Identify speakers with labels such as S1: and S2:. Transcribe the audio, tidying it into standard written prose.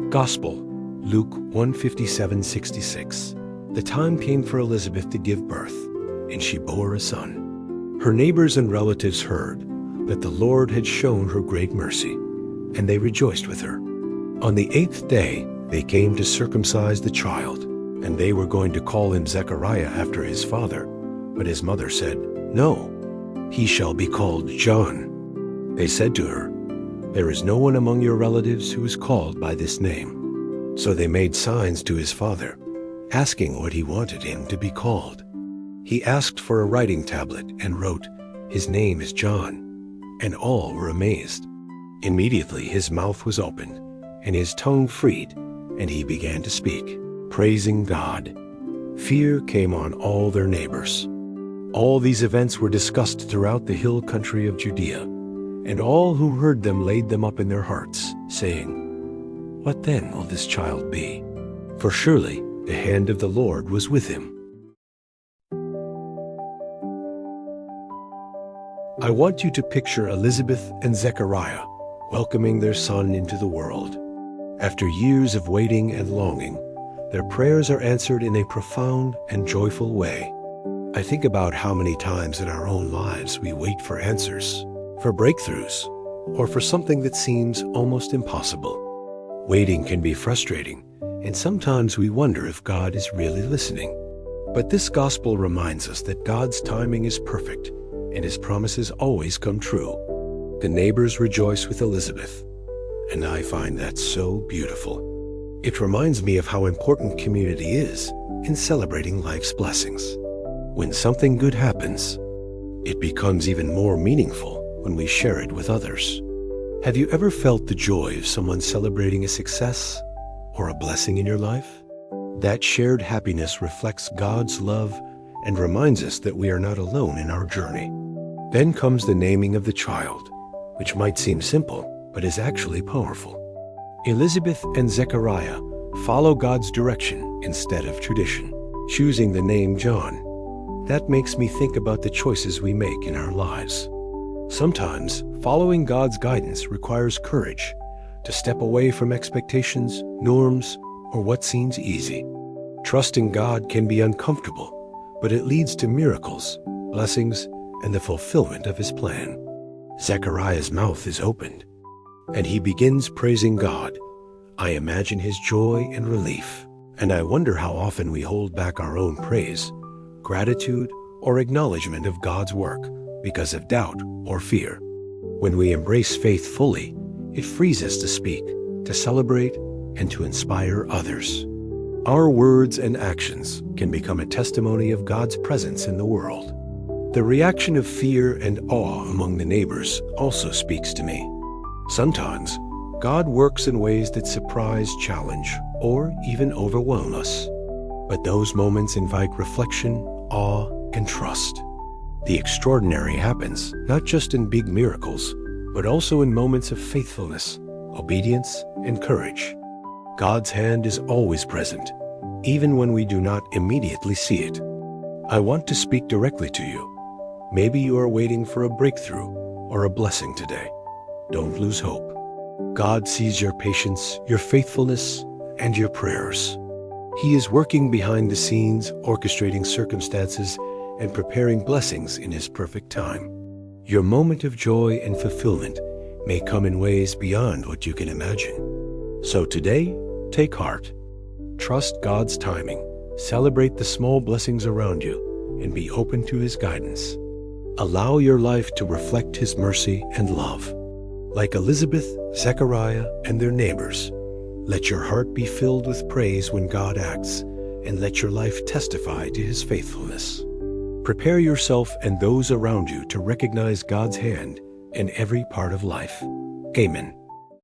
S1: Gospel, Luke 1:57-66. The time came for Elizabeth to give birth, and she bore a son. Her neighbors and relatives heard that the Lord had shown her great mercy, and they rejoiced with her. On the 8th day, they came to circumcise the child, and they were going to call him Zechariah after his father. But his mother said, "No, he shall be called John." They said to her, "There is no one among your relatives who is called by this name." So they made signs to his father, asking what he wanted him to be called. He asked for a writing tablet and wrote, "His name is John," and all were amazed. Immediately his mouth was opened, and his tongue freed, and he began to speak, praising God. Fear came on all their neighbors. All these events were discussed throughout the hill country of Judea, and all who heard them laid them up in their hearts, saying, "What then will this child be? For surely the hand of the Lord was with him." I want you to picture Elizabeth and Zechariah welcoming their son into the world. After years of waiting and longing, their prayers are answered in a profound and joyful way. I think about how many times in our own lives we wait for answers, for breakthroughs, or for something that seems almost impossible. Waiting can be frustrating, and sometimes we wonder if God is really listening. But this gospel reminds us that God's timing is perfect, and his promises always come true. The neighbors rejoice with Elizabeth, and I find that so beautiful. It reminds me of how important community is in celebrating life's blessings. When something good happens, it becomes even more meaningful when we share it with others. Have you ever felt the joy of someone celebrating a success or a blessing in your life? That shared happiness reflects God's love and reminds us that we are not alone in our journey. Then comes the naming of the child, which might seem simple, but is actually powerful. Elizabeth and Zechariah follow God's direction instead of tradition, choosing the name John. That makes me think about the choices we make in our lives. Sometimes, following God's guidance requires courage to step away from expectations, norms, or what seems easy. Trusting God can be uncomfortable, but it leads to miracles, blessings, and the fulfillment of his plan. Zechariah's mouth is opened, and he begins praising God. I imagine his joy and relief, and I wonder how often we hold back our own praise, gratitude, or acknowledgement of God's work because of doubt or fear. When we embrace faith fully, it frees us to speak, to celebrate, and to inspire others. Our words and actions can become a testimony of God's presence in the world. The reaction of fear and awe among the neighbors also speaks to me. Sometimes, God works in ways that surprise, challenge, or even overwhelm us. But those moments invite reflection, awe, and trust. The extraordinary happens not just in big miracles, but also in moments of faithfulness, obedience, and courage. God's hand is always present, even when we do not immediately see it. I want to speak directly to you. Maybe you are waiting for a breakthrough or a blessing today. Don't lose hope. God sees your patience, your faithfulness, and your prayers. He is working behind the scenes, orchestrating circumstances, and preparing blessings in his perfect time. Your moment of joy and fulfillment may come in ways beyond what you can imagine. So today, take heart. Trust God's timing, celebrate the small blessings around you, and be open to his guidance. Allow your life to reflect his mercy and love. Like Elizabeth, Zechariah, and their neighbors, let your heart be filled with praise when God acts, and let your life testify to his faithfulness. Prepare yourself and those around you to recognize God's hand in every part of life. Amen.